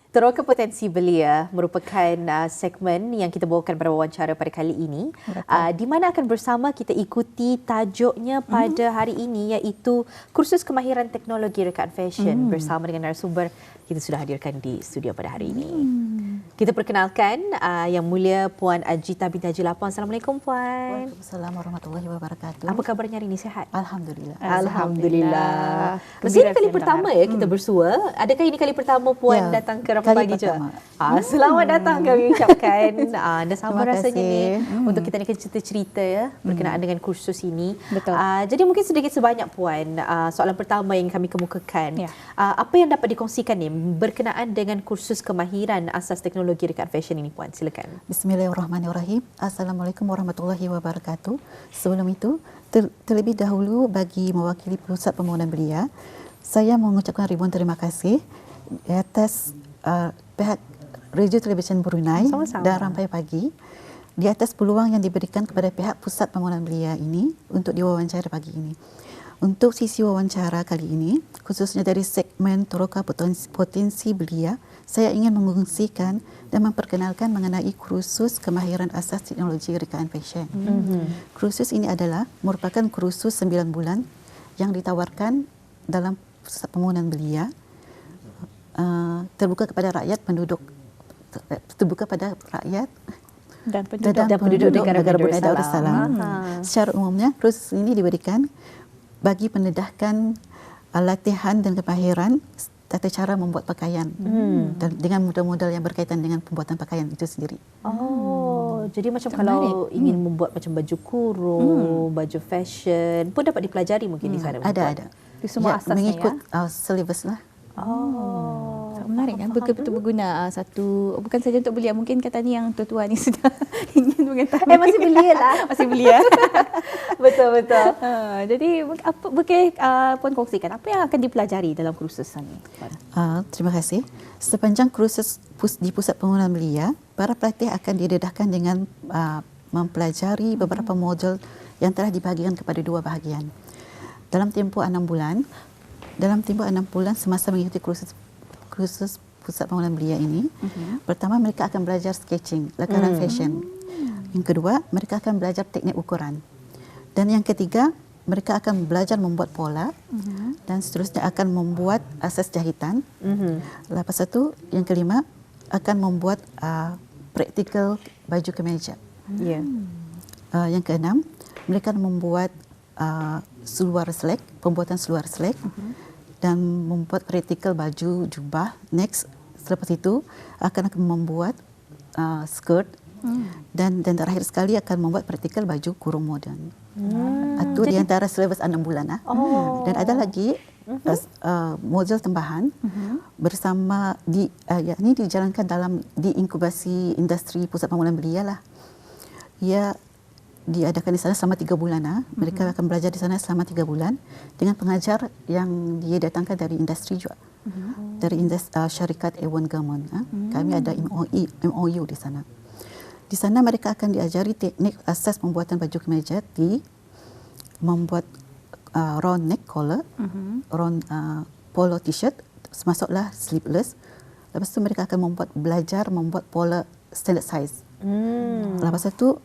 Teroka Potensi Belia merupakan segmen yang kita bawakan pada wawancara pada kali ini, di mana akan bersama kita ikuti tajuknya pada hari ini, iaitu kursus kemahiran teknologi rekaan fashion bersama dengan narasumber kita sudah hadirkan di studio pada hari ini. Kita perkenalkan Yang Mulia Puan Ajita binti Haji Lapon. Assalamualaikum Puan. Waalaikumsalam warahmatullahi wabarakatuh. Apa kabarnya hari ini, sihat? Alhamdulillah. Alhamdulillah. Mesti kali pertama kita bersua. Adakah ini kali pertama Puan datang ke Ramai Pagi juga? Selamat datang kami ucapkan. Dah sama rasanya ni untuk kita nak cerita-cerita berkenaan dengan kursus ini. Betul. Jadi mungkin sedikit sebanyak Puan, soalan pertama yang kami kemukakan. Apa yang dapat dikongsikan ni berkenaan dengan kursus kemahiran asas teknologi rekaan fashion ini Puan? Silakan. Bismillahirrahmanirrahim. Assalamualaikum warahmatullahi wabarakatuh. Sebelum itu, terlebih dahulu bagi mewakili Pusat Pembangunan Belia, saya mengucapkan ribuan terima kasih atas pihak Radio Television Brunei dan Ramai Pagi di atas peluang yang diberikan kepada pihak Pusat Pembangunan Belia ini untuk diwawancara pagi ini. Untuk sisi wawancara kali ini, khususnya dari segmen Teroka Potensi Belia, saya ingin mengungsikan dan memperkenalkan mengenai kursus kemahiran asas teknologi rekaan fashion. Kursus ini adalah merupakan kursus 9 bulan yang ditawarkan dalam Pusat Pembangunan Belia, terbuka kepada rakyat penduduk, terbuka pada rakyat dan penduduk negara Brunei Darussalam. Secara umumnya, kursus ini diberikan bagi pendedahkan latihan dan kemahiran tata cara membuat pakaian dan dengan model-model yang berkaitan dengan pembuatan pakaian itu sendiri. Jadi macam kalau ingin membuat macam baju kurung, baju fashion pun dapat dipelajari mungkin di sana. Ada. Di semua asasnya mengikut syllabus lah. Menarik kan, betul-betul berguna bukan saja untuk belia, mungkin kata ni yang tua-tua ni sudah ingin mengetahui. Masih belia lah. Masih belia. Betul. Jadi Puan kongsikan apa yang akan dipelajari dalam kursus ini? Terima kasih. Sepanjang kursus di Pusat Pembangunan Belia, para pelatih akan didedahkan dengan mempelajari beberapa modul yang telah dibahagikan kepada 2 bahagian. Dalam tempoh 6 bulan semasa mengikuti kursus Pusat Pembangunan Belia ini, pertama mereka akan belajar sketching, lakaran fashion. Yang kedua, mereka akan belajar teknik ukuran. Dan yang ketiga, mereka akan belajar membuat pola dan seterusnya akan membuat asas jahitan. Lepas itu, yang kelima akan membuat praktikal baju kemeja. Yang keenam, mereka akan membuat pembuatan seluar selek dan membuat praktikal baju jubah. Next, selepas itu akan membuat skirt dan terakhir sekali akan membuat praktikal baju kurung moden. Itu di antara silabus 6 bulan. Dan ada lagi modul tambahan bersama ini dijalankan di inkubasi industri Pusat Pembangunan Belia lah. Ia diadakan di sana selama 3 bulan. Mereka akan belajar di sana selama 3 bulan dengan pengajar yang dia datangkan dari industri juga. Dari syarikat A1 Government. Kami ada MOU di sana. Di sana mereka akan diajari teknik asas pembuatan baju kemeja, membuat round neck collar, round polo t-shirt, masuklah sleeveless. Lepas itu mereka akan belajar membuat pola standard size. Lepas itu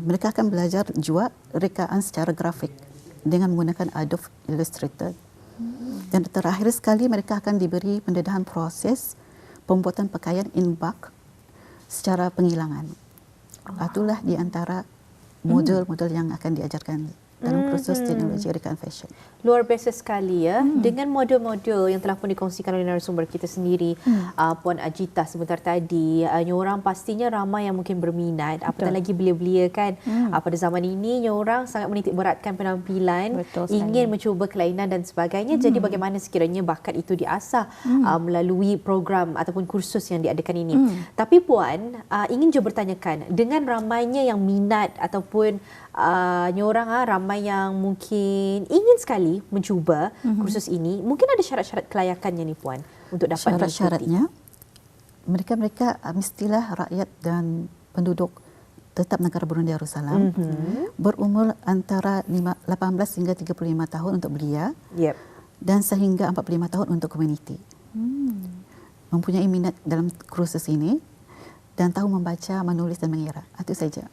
mereka akan belajar juga rekaan secara grafik dengan menggunakan Adobe Illustrator. Dan terakhir sekali mereka akan diberi pendedahan proses pembuatan pakaian in bulk secara penghilangan. Itulah di antara modul-modul yang akan diajarkan dalam kursus teknologi rekaan fashion. Luar biasa sekali dengan modul-modul yang telah pun dikongsikan oleh narasumber kita sendiri, Puan Ajita sebentar tadi. Nyorang pastinya ramai yang mungkin berminat, apatah lagi belia-belia kan. Pada zaman ini nyorang sangat menitik beratkan penampilan, ingin mencuba kelainan dan sebagainya. Jadi bagaimana sekiranya bakat itu diasah melalui program ataupun kursus yang diadakan ini. Tapi Puan, ingin juga bertanyakan, dengan ramainya yang minat ataupun nyorang ramai yang mungkin ingin sekali mencuba kursus ini, mungkin ada syarat-syarat kelayakannya ni Puan untuk dapat mengikuti. Syarat-syaratnya mereka mestilah rakyat dan penduduk tetap negara Brunei Darussalam, berumur antara 18 hingga 35 tahun untuk belia, dan sehingga 45 tahun untuk komuniti. mempunyai minat dalam kursus ini dan tahu membaca, menulis dan mengira. Itu saja.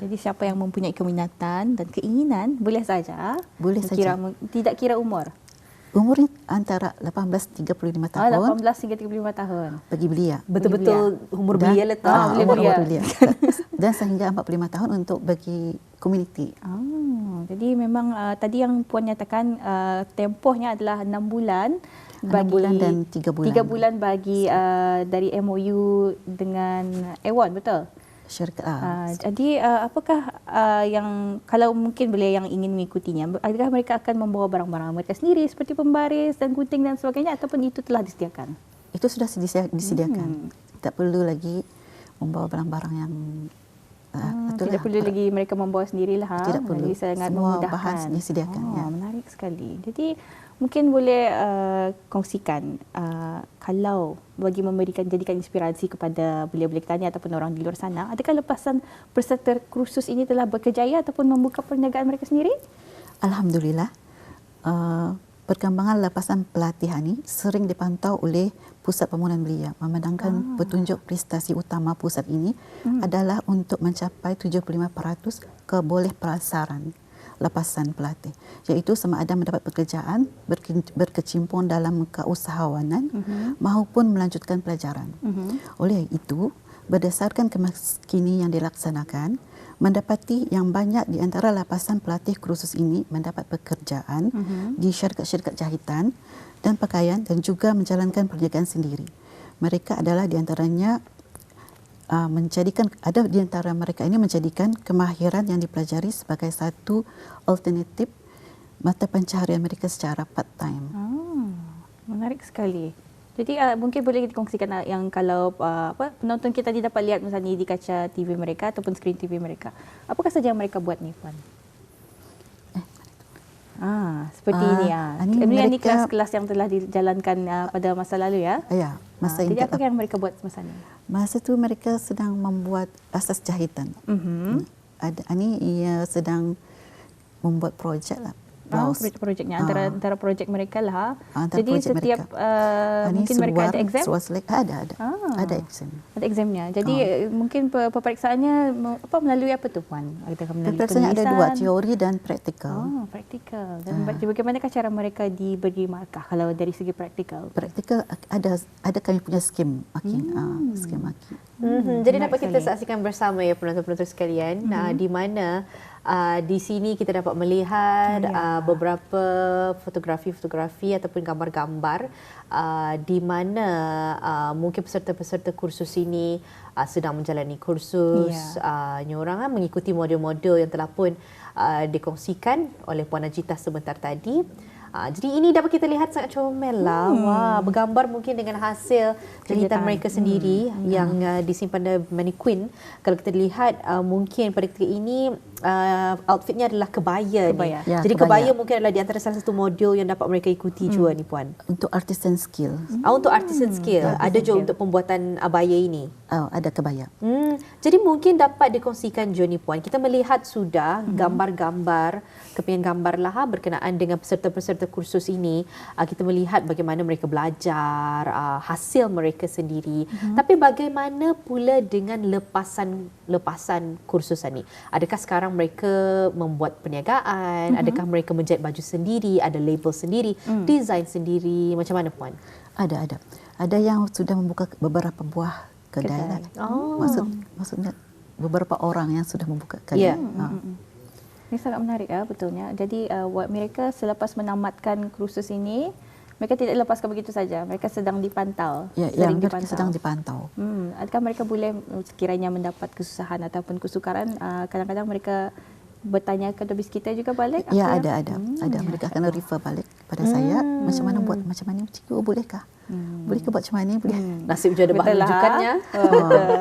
Jadi siapa yang mempunyai keminatan dan keinginan boleh saja. Boleh saja. Tidak kira umur. Umur antara 18-35 tahun. 18 hingga 35 tahun. Bagi belia. Betul-betul umur belia letak. Umur belia. Dan sehingga 45 tahun untuk bagi komuniti. Jadi memang tadi yang Puan nyatakan tempohnya adalah 6 bulan. 6 bulan dan 3 bulan. 3 bulan bagi dari MOU dengan Aeon, betul? Syarikat. Jadi apakah yang kalau mungkin belia yang ingin mengikutinya, adakah mereka akan membawa barang-barang mereka sendiri seperti pembaris dan gunting dan sebagainya ataupun itu telah disediakan? Itu sudah disediakan. Tak perlu lagi membawa barang-barang yang tidak perlu lagi mereka membawa sendirilah. Tidak perlu. Jadi sangat Semua memudahkan. bahan disediakan. Menarik sekali. Jadi mungkin boleh kongsikan kalau bagi jadikan inspirasi kepada belia-belia tani ataupun orang di luar sana, adakah lepasan peserta kursus ini telah berkejaya ataupun membuka perniagaan mereka sendiri? Alhamdulillah. Perkembangan lepasan pelatihan ini sering dipantau oleh Pusat Pembangunan Belia, memandangkan petunjuk prestasi utama pusat ini adalah untuk mencapai 75% kebolehperasaran lepasan pelatih, iaitu sama ada mendapat pekerjaan, berkecimpung dalam keusahawanan maupun melanjutkan pelajaran. Oleh itu, berdasarkan kemaskini yang dilaksanakan, mendapati yang banyak di antara lapasan pelatih kursus ini mendapat pekerjaan di syarikat-syarikat jahitan dan pakaian dan juga menjalankan perniagaan sendiri. Mereka adalah di antaranya ada di antara mereka ini menjadikan kemahiran yang dipelajari sebagai satu alternatif mata pencaharian mereka secara part-time. Menarik sekali. Jadi mungkin boleh dikongsikan yang kalau penonton kita tidak dapat lihat misalnya di kaca TV mereka ataupun skrin TV mereka. Apakah saja yang mereka buat ni, Puan? Seperti ini kelas-kelas yang telah dijalankan pada masa lalu ya. Ya, jadi apa yang mereka buat masa ni? Masa tu mereka sedang membuat asas jahitan. Ini ia sedang membuat projek lah. Projeknya antara projek mereka lah. Jadi setiap mungkin mereka ada exam? Ada exam. Ada examnya. Jadi mungkin pemeriksaannya melalui apa tu, Puan? Pemeriksaannya ada 2, teori dan praktikal. Praktikal. Dan bagaimanakah cara mereka diberi markah kalau dari segi praktikal? Praktikal ada kami punya skim marking. Skim marking. Jadi dapat kita saksikan bersama ya penonton-penonton sekalian, di mana di sini kita dapat melihat beberapa fotografi ataupun gambar-gambar di mana mungkin peserta-peserta kursus ini sedang menjalani kursus. Orang mengikuti model-model yang telah pun dikongsikan oleh Puan Ajita sebentar tadi. Jadi ini dapat kita lihat sangat comel lah. Bergambar mungkin dengan hasil jahitan mereka sendiri yang disimpan dalam mannequin. Kalau kita lihat mungkin pada ketika ini outfitnya adalah kebaya. Ya, jadi kebaya mungkin adalah di antara salah satu model yang dapat mereka ikuti juga ni, Puan. Untuk artisan skill. Untuk artisan skill. Ada juga untuk pembuatan abaya ini. Ada kebaya. Jadi mungkin dapat dikongsikan juga ni, Puan. Kita melihat sudah gambar-gambar, kepingan gambar lah berkenaan dengan peserta-peserta kursus ini. Kita melihat bagaimana mereka belajar, hasil mereka sendiri. Tapi bagaimana pula dengan lepasan kursusan ini? Adakah sekarang mereka membuat perniagaan? Adakah mereka menjahit baju sendiri? Ada label sendiri? Desain sendiri? Macam mana, Puan? Ada. Ada yang sudah membuka beberapa buah kedai. Maksudnya beberapa orang yang sudah membuka kedai. Ini sangat menarik betulnya. Jadi mereka selepas menamatkan kursus ini, mereka tidak lepaskan begitu saja. Mereka sedang dipantau. Mereka sedang dipantau. Adakah mereka boleh sekiranya mendapat kesusahan ataupun kesukaran, kadang-kadang mereka bertanya ke habis kita juga balik? Ya, ada. Mereka akan refer balik pada saya. Macam mana buat macam mana? Cikgu, bolehkah? Bolehkah buat macam mana? Boleh. Nasib juga ada bahan rujukannya.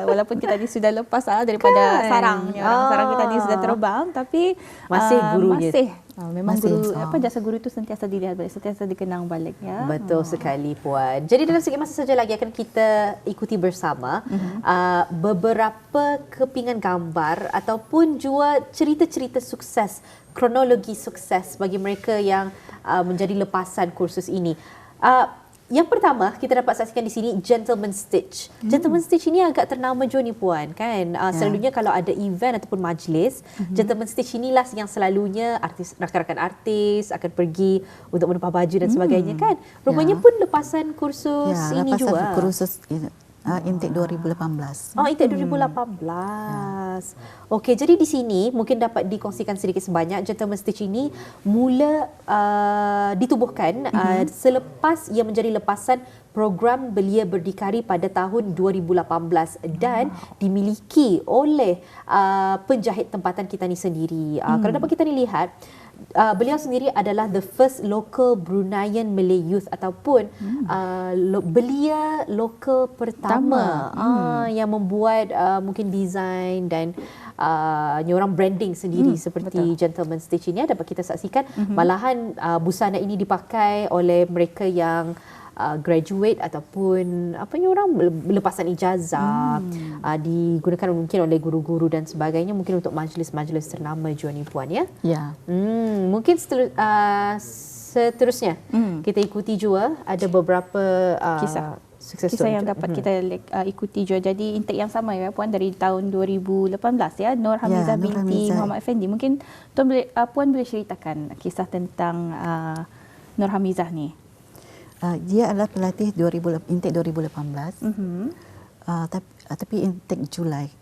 Walaupun kita ni sudah lepas daripada sarangnya. Sarang kita ni sudah terbang, tapi masih gurunya. Memang guru, jasa guru itu sentiasa dilihat balik, sentiasa dikenang balik ya. Betul sekali, Puan. Jadi dalam sikit masa saja lagi akan kita ikuti bersama beberapa kepingan gambar ataupun juga cerita-cerita sukses, kronologi sukses bagi mereka yang menjadi lepasan kursus ini. Yang pertama kita dapat saksikan di sini Gentleman Stitch. Gentleman Stitch ini agak ternama jua ni puan kan. Selalunya kalau ada event ataupun majlis, Gentleman Stitch inilah yang selalunya rakan-rakan artis akan pergi untuk menempah baju dan sebagainya kan. Rupanya pun lepasan kursus ini lepasan juga. kursus intake 2018. Oh, intake 2018. Okey, jadi di sini mungkin dapat dikongsikan sedikit sebanyak Gentleman Stitch ini mula ditubuhkan selepas ia menjadi lepasan program Belia Berdikari pada tahun 2018 dan dimiliki oleh penjahit tempatan kita ni sendiri. Kalau dapat kita ni lihat, beliau sendiri adalah the first local Bruneian Malay youth ataupun belia lokal pertama yang membuat mungkin design dan orang branding sendiri seperti Gentleman Stitch ini. Dapat kita saksikan malahan busana ini dipakai oleh mereka yang graduate ataupun orang lepasan ijazah, digunakan mungkin oleh guru-guru dan sebagainya, mungkin untuk majlis-majlis ternama jua ni puan ya. Ya. Mungkin seterusnya kita ikuti jua ada beberapa kisah success yang dapat kita ikuti juga. Jadi intake yang sama ya puan dari tahun 2018 ya, Nur Hamizah binti Muhammad Effendi. Mungkin puan boleh ceritakan kisah tentang Nur Hamizah ni. Dia adalah pelatih intake 2018. Tapi intake Julai.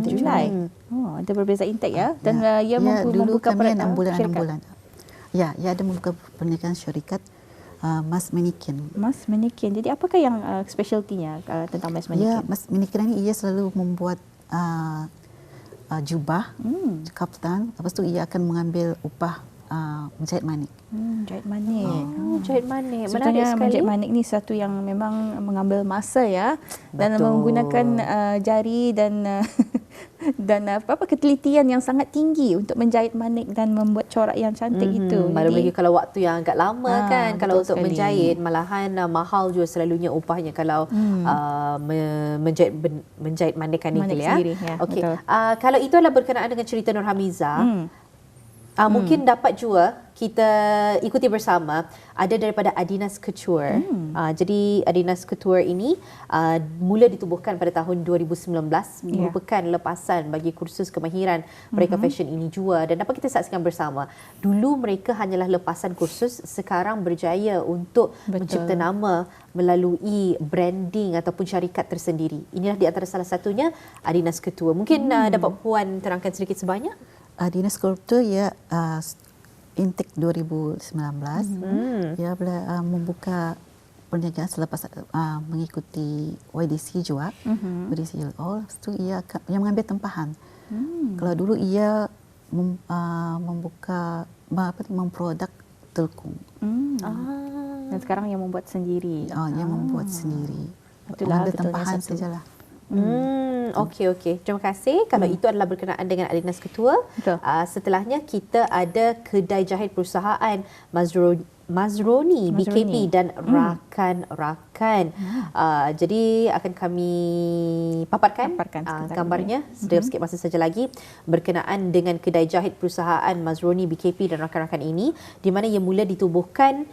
Julai. Oh, ada berbeza intake ya. Dan ia dulu membuka kami 6 syarikat. bulan. Ya, ia ada membuka pernikahan syarikat Mas Manikin. Mas Manikin. Jadi apakah yang specialty-nya tentang Mas Manikin? Ya, Mas Manikin ini ia selalu membuat jubah, kaftan. Lepas tu ia akan mengambil upah menjahit manik. Jahit manik. Jahit manik. Sebenarnya menjahit manik ni satu yang memang mengambil masa ya. Dan menggunakan jari dan ketelitian yang sangat tinggi untuk menjahit manik dan membuat corak yang cantik itu. Belum lagi kalau waktu yang agak lama kan, kalau untuk sekali. menjahit malahan mahal juga selalunya upahnya kalau menjahit manik ni ya. Okey. Kalau itu adalah berkenaan dengan cerita Nur Hamizah. Mungkin dapat juga kita ikuti bersama ada daripada Adinas Couture. Jadi Adinas Couture ini mula ditubuhkan pada tahun 2019, merupakan lepasan bagi kursus kemahiran mereka fashion ini juga, dan dapat kita saksikan bersama. Dulu mereka hanyalah lepasan kursus, sekarang berjaya untuk mencipta nama melalui branding ataupun syarikat tersendiri. Inilah di antara salah satunya Adinas Couture. Mungkin dapat puan terangkan sedikit sebanyak? Dinas Kultur ya intake 2019 dia membuka perniagaan selepas mengikuti YDC juga. YDC lepas tu ia mengambil tempahan. Kalau dulu ia memproduk telkung. Dan sekarang yang membuat sendiri. Yang membuat sendiri. Itulah mengambil tempahan sajalah. Okey. Terima kasih. Kalau itu adalah berkenaan dengan Adinas Ketua. Setelahnya kita ada kedai jahit perusahaan Mazroni BKP dan rakan-rakan. Jadi akan kami paparkan gambarnya sedikit masa saja lagi berkenaan dengan kedai jahit perusahaan Mazroni BKP dan rakan-rakan ini, di mana ia mula ditubuhkan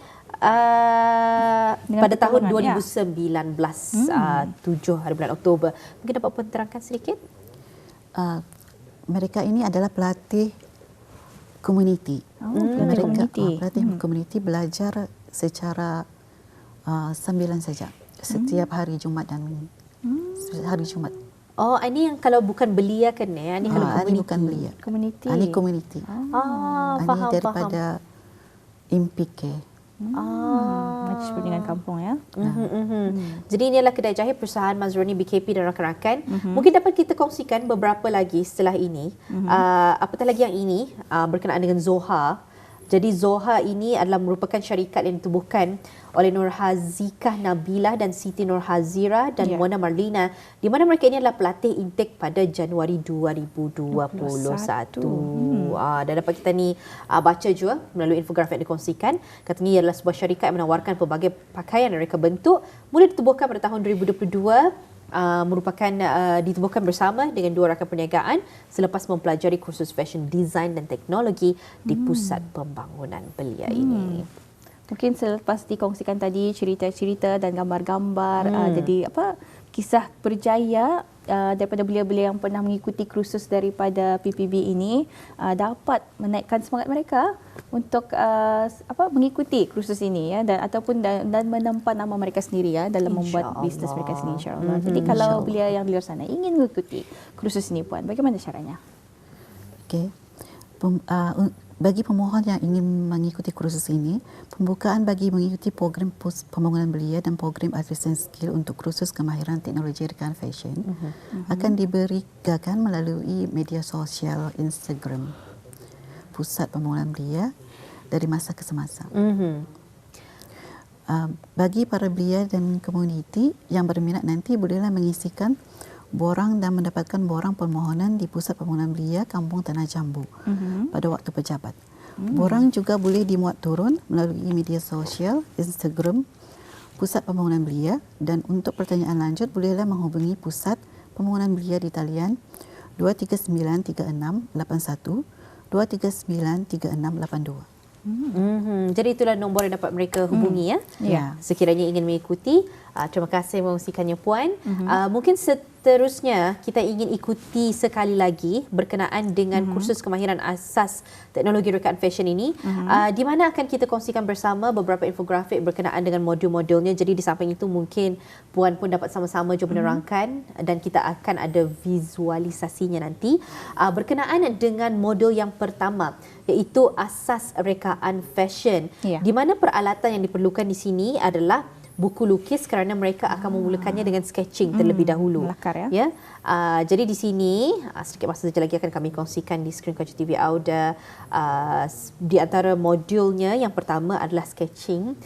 pada tahun 2019, 7 hari bulan Oktober. Mungkin dapat pun terangkan sedikit? Mereka ini adalah pelatih komuniti. Pelatih komuniti belajar secara sambilan saja setiap hari Jumaat dan hari Jumaat. Oh, ini yang kalau bukan belia kan ya? Ini kalau ini bukan belia. Ini komuniti. Ini daripada MPK. Majlis Perundingan Kampung ya. Jadi ini adalah kedai jahit perusahaan Mazroni BKP dan rakan-rakan. Mungkin dapat kita kongsikan beberapa lagi setelah ini. Apatah lagi yang ini berkenaan dengan Zoha. Jadi Zoha ini adalah merupakan syarikat yang ditubuhkan oleh Nur Hazikah Nabilah dan Siti Nur Hazira dan Mona Marlina, di mana mereka ini adalah pelatih intake pada Januari 2021. Dan dapat kita ni baca juga melalui infografik yang dikongsikan. Katanya ia adalah sebuah syarikat yang menawarkan pelbagai pakaian yang mereka bentuk. Mula ditubuhkan pada tahun 2022. Merupakan ditubuhkan bersama dengan 2 rakan perniagaan selepas mempelajari kursus fashion design dan teknologi di Pusat Pembangunan Belia ini. Mungkin selepas dikongsikan tadi cerita-cerita dan gambar-gambar, jadi kisah berjaya daripada belia-belia yang pernah mengikuti kursus daripada PPB ini dapat menaikkan semangat mereka untuk mengikuti kursus ini ya, dan ataupun dan menempa nama mereka sendiri ya dalam membuat bisnes mereka sendiri, insya-Allah. Jadi kalau belia yang di luar sana ingin mengikuti kursus ini, Puan, bagaimana caranya? Okey. Bagi pemohon yang ingin mengikuti kursus ini, pembukaan bagi mengikuti program pembangunan belia dan program advanced skill untuk kursus kemahiran teknologi rekaan fashion akan diberikan melalui media sosial Instagram Pusat Pembangunan Belia dari masa ke semasa. Bagi para belia dan komuniti yang berminat nanti bolehlah mengisikan borang dan mendapatkan borang permohonan di Pusat Pembangunan Belia Kampung Tanah Jambu pada waktu pejabat. Borang juga boleh dimuat turun melalui media sosial Instagram Pusat Pembangunan Belia, dan untuk pertanyaan lanjut bolehlah menghubungi Pusat Pembangunan Belia di talian 2393681 2393682. Jadi itulah nombor yang dapat mereka hubungi ya. Ya. Sekiranya ingin mengikuti. Terima kasih mengkongsikannya, Puan. Mungkin seterusnya kita ingin ikuti sekali lagi berkenaan dengan kursus kemahiran asas teknologi rekaan fashion ini, di mana akan kita kongsikan bersama beberapa infografik berkenaan dengan modul-modulnya. Jadi di samping itu mungkin Puan pun dapat sama-sama jom menerangkan dan kita akan ada visualisasinya nanti berkenaan dengan modul yang pertama, iaitu asas rekaan fashion, di mana peralatan yang diperlukan di sini adalah buku lukis kerana mereka akan memulakannya dengan sketching terlebih dahulu. Melakar ya. Jadi di sini sedikit masa saja lagi akan kami kongsikan di skrin Kajut TV Auda. Di antara modulnya yang pertama adalah sketching.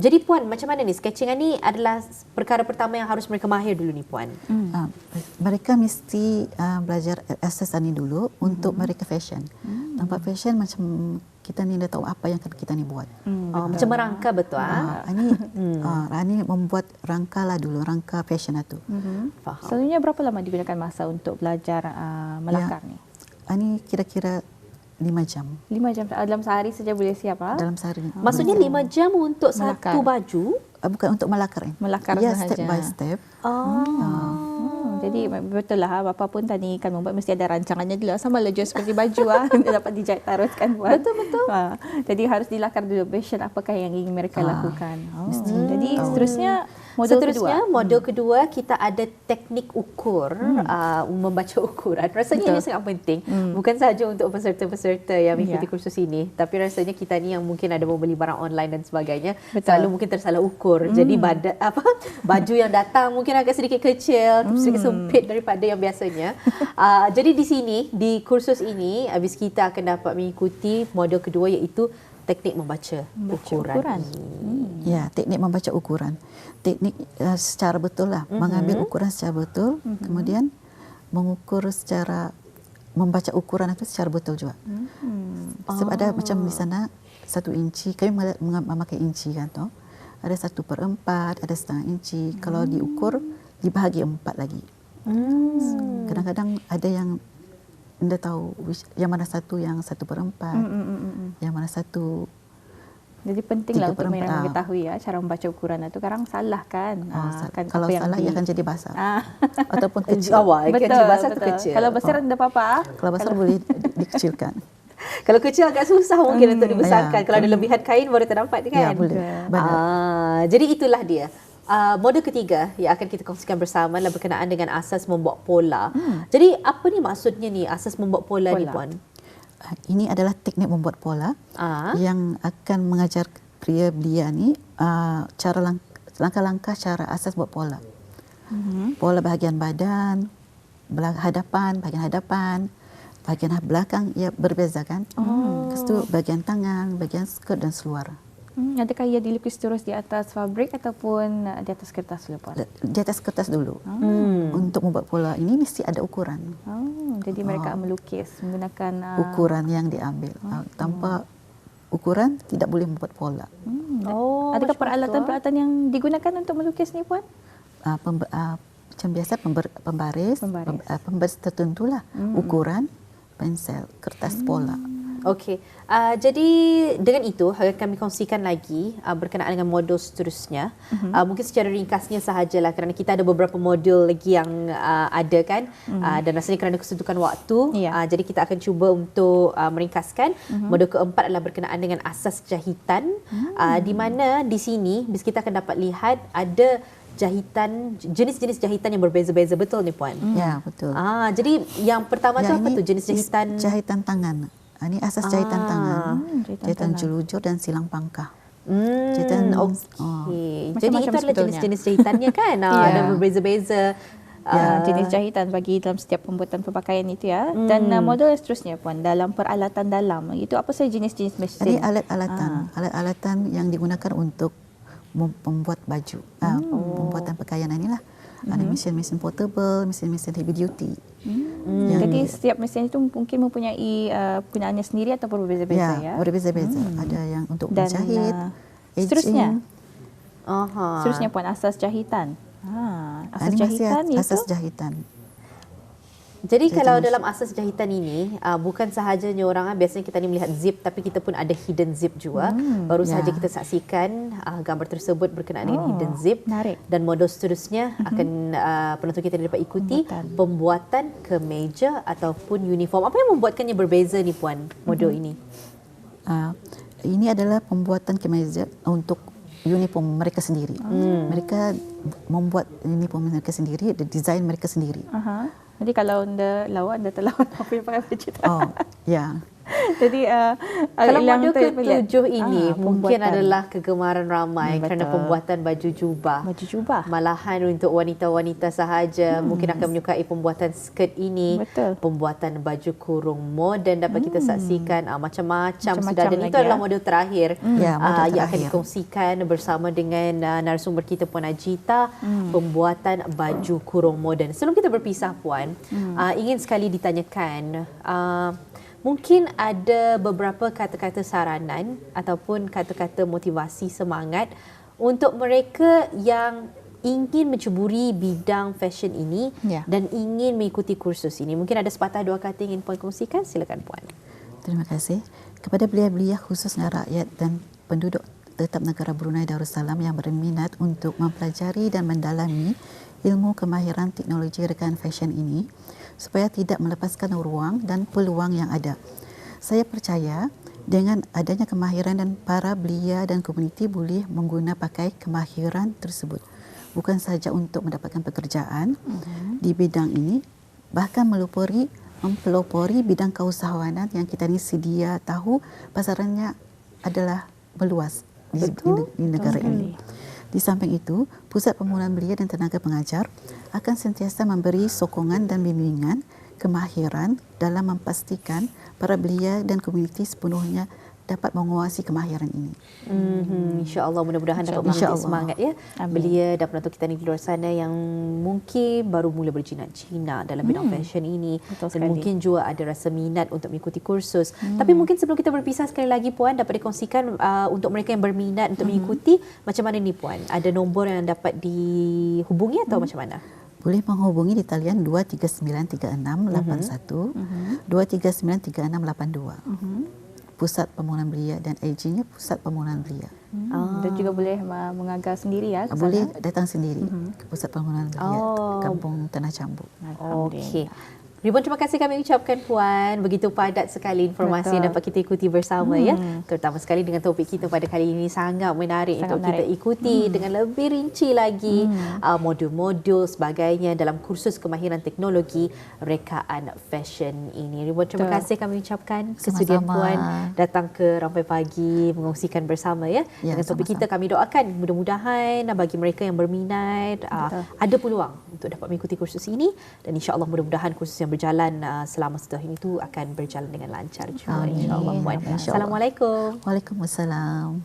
Jadi Puan, macam mana ni sketching ni adalah perkara pertama yang harus mereka mahir dulu ni, Puan? Mereka mesti belajar asas ni dulu untuk mereka fashion. Tanpa fashion macam kita ni dah tahu apa yang kita ni buat. Macam merangka betul. Ini membuat rangka lah dulu, rangka fashion itu. Faham. Selalunya berapa lama digunakan masa untuk belajar melakar ni? Ini kira-kira 5 jam. 5 jam dalam sehari saja boleh siap Dalam sehari. Maksudnya 5 jam untuk Melakar. satu baju? Bukan untuk melakar. Melakar ya, sahaja. step by step. Jadi betul lah, apa pun tadi kan membuat mesti ada rancangannya dulu. Sama lah jual seperti baju dapat dijahit teruskan. Betul-betul. Jadi harus dilakar dulu fashion apakah yang ingin mereka lakukan. Jadi seterusnya modul kedua kita ada teknik ukur, membaca ukuran. Rasanya ini sangat penting. Bukan sahaja untuk peserta-peserta yang mengikuti kursus ini, tapi rasanya kita ni yang mungkin ada membeli barang online dan sebagainya, selalu mungkin tersalah ukur. Jadi baju yang datang mungkin agak sedikit kecil, sedikit sempit daripada yang biasanya. Jadi di sini, di kursus ini, habis kita akan dapat mengikuti modul kedua, iaitu teknik membaca ukuran. Ya, teknik membaca ukuran. Teknik secara betul lah, mengambil ukuran secara betul, kemudian mengukur secara, membaca ukuran itu secara betul juga. Sebab ada macam di sana 1 inci, kami memakai inci kan tu. Ada 1/4, ada setengah inci. Kalau diukur, dibahagi 4 lagi. Kadang-kadang ada yang anda tahu yang mana satu yang 1/4, yang mana satu. Jadi pentinglah untuk mereka mengetahui cara membaca ukuran itu. Kadang salah kan. Kalau salah ia akan jadi basah. Ataupun kecil. Betul, jadi basah atau kecil. Kalau besar tidak apa-apa. Kalau besar boleh dikecilkan. Kalau kecil agak susah mungkin untuk dibesarkan. Kalau ada lebihan kain baru ternampak kan. Ya, boleh. Jadi itulah dia. Modul ketiga yang akan kita kongsikan bersama adalah berkenaan dengan asas membuat pola. Jadi apa ni maksudnya ni asas membuat pola ni, Puan? Ini adalah teknik membuat pola yang akan mengajar pria belia ni cara langkah-langkah cara asas buat pola. Pola bahagian badan, bahagian hadapan, bahagian belakang ia berbeza kan. Lepas tu bahagian tangan, bahagian skirt dan seluar. Adakah ia dilukis terus di atas fabrik ataupun di atas kertas dulu, Puan? Di atas kertas dulu. Untuk membuat pola ini mesti ada ukuran. Jadi mereka melukis menggunakan ukuran yang diambil. Tanpa ukuran tidak boleh membuat pola. Adakah peralatan-peralatan yang digunakan untuk melukis ni, Puan? Macam biasa pembaris tertentulah. Ukuran, pensel, kertas pola. Okey. Jadi dengan itu akan kami kongsikan lagi berkenaan dengan modul seterusnya. Mungkin secara ringkasnya sahajalah kerana kita ada beberapa modul lagi yang ada kan, dan rasanya kerana kesedukan waktu. Jadi kita akan cuba untuk meringkaskan. Modul keempat adalah berkenaan dengan asas jahitan, di mana di sini kita akan dapat lihat ada jahitan, jenis-jenis jahitan yang berbeza-beza, betul ni Puan? Ya, betul. Jadi yang pertama tu apa tu? Jenis jahitan? Jahitan tangan. Ini asas jahitan tangan. Jahitan jelujur dan silang pangkah. Okey. Jadi itu adalah jenis-jenis jahitannya kan? Ada berbeza-beza. Jenis jahitan bagi dalam setiap pembuatan pelpakaian itu ya. Dan modul yang seterusnya Puan, dalam peralatan dalam. Itu apa saja jenis-jenis mesin? Ini alat-alatan yang digunakan untuk membuat baju. Pembuatan pakaian inilah. Ada mesin-mesin portable, mesin-mesin heavy duty. Jadi setiap mesin itu mungkin mempunyai penggunaannya sendiri atau berbeza-beza ya? Berbeza-beza. Ada yang untuk menjahit, seterusnya. Aha. Seterusnya Puan, asas jahitan. Asas ini jahitan masih itu? asas jahitan. Jadi kalau dalam asas jahitan ini, bukan sahajanya orang, biasanya kita ni melihat zip, tapi kita pun ada hidden zip juga. Baru sahaja kita saksikan gambar tersebut berkenaan dengan hidden zip. Menarik. Dan modul seterusnya akan penonton kita dapat ikuti pembuatan kemeja ataupun uniform. Apa yang membuatkannya berbeza ni Puan, modul ini? Ini adalah pembuatan kemeja untuk uniform mereka sendiri. Mereka membuat uniform mereka sendiri, desain mereka sendiri. Jadi kalau anda lawan, anda terlawan apa yang pakai baju tu. Ya. Jadi kalau yang modul ke-7 ini mungkin pembuatan. adalah kegemaran ramai kerana pembuatan baju jubah. Baju jubah. Malahan untuk wanita-wanita sahaja mungkin akan menyukai pembuatan skirt ini. Betul. Pembuatan baju kurung moden dapat kita saksikan macam-macam sudah, dan itu lagi, adalah modul terakhir modul yang akan terakhir. dikongsikan bersama dengan narasumber kita Puan Ajita, pembuatan baju kurung moden. Sebelum kita berpisah Puan, ingin sekali ditanyakan, mungkin ada beberapa kata-kata saranan ataupun kata-kata motivasi semangat untuk mereka yang ingin mencuburi bidang fashion ini dan ingin mengikuti kursus ini. Mungkin ada sepatah dua kata ingin Puan kongsikan, silakan Puan. Terima kasih kepada belia-belia khususnya rakyat dan penduduk tetap negara Brunei Darussalam yang berminat untuk mempelajari dan mendalami ilmu kemahiran teknologi rekaan fashion ini, supaya tidak melepaskan ruang dan peluang yang ada. Saya percaya dengan adanya kemahiran dan para belia dan komuniti boleh mengguna pakai kemahiran tersebut. Bukan sahaja untuk mendapatkan pekerjaan di bidang ini, bahkan mempelopori bidang keusahawanan yang kita ni sedia tahu pasarannya adalah meluas di negara ini. Di samping itu, Pusat Permulahan Belia dan Tenaga Pengajar akan sentiasa memberi sokongan dan bimbingan kemahiran dalam memastikan para belia dan komuniti sepenuhnya dapat menguasai kemahiran ini. InsyaAllah, mudah-mudahan dapat menjadi semangat ya. Belia dan penonton kita ni di luar sana yang mungkin baru mula berjinak-jinak dalam bidang fashion ini. Dan mungkin juga ada rasa minat untuk mengikuti kursus. Tapi mungkin sebelum kita berpisah sekali lagi Puan, dapat dikongsikan untuk mereka yang berminat untuk mengikuti, macam mana ni Puan? Ada nombor yang dapat dihubungi atau macam mana? Boleh menghubungi di talian 2393681, 2393682. Pusat Permulahan Belia dan AG-nya Pusat Permulahan Belia. Dan juga boleh mengagar sendiri ya? Boleh datang sendiri ke Pusat Permulahan Belia, Kampung Tanah Cambuk. Okey. Ribuan terima kasih kami ucapkan Puan. Begitu padat sekali informasi yang dapat kita ikuti bersama ya. Terutama sekali dengan topik kita pada kali ini sangat menarik untuk kita ikuti dengan lebih rinci lagi modul-modul sebagainya dalam kursus kemahiran teknologi rekaan fashion ini. Ribuan terima kasih kami ucapkan kesudian Puan datang ke Rampai Pagi mengongsikan bersama ya. Dengan topik kita kami doakan mudah-mudahan bagi mereka yang berminat ada peluang untuk dapat mengikuti kursus ini, dan insya-Allah mudah-mudahan kursus yang berjalan selama setahun ini tu akan berjalan dengan lancar juga insya-Allah Puan. Assalamualaikum. Waalaikumsalam.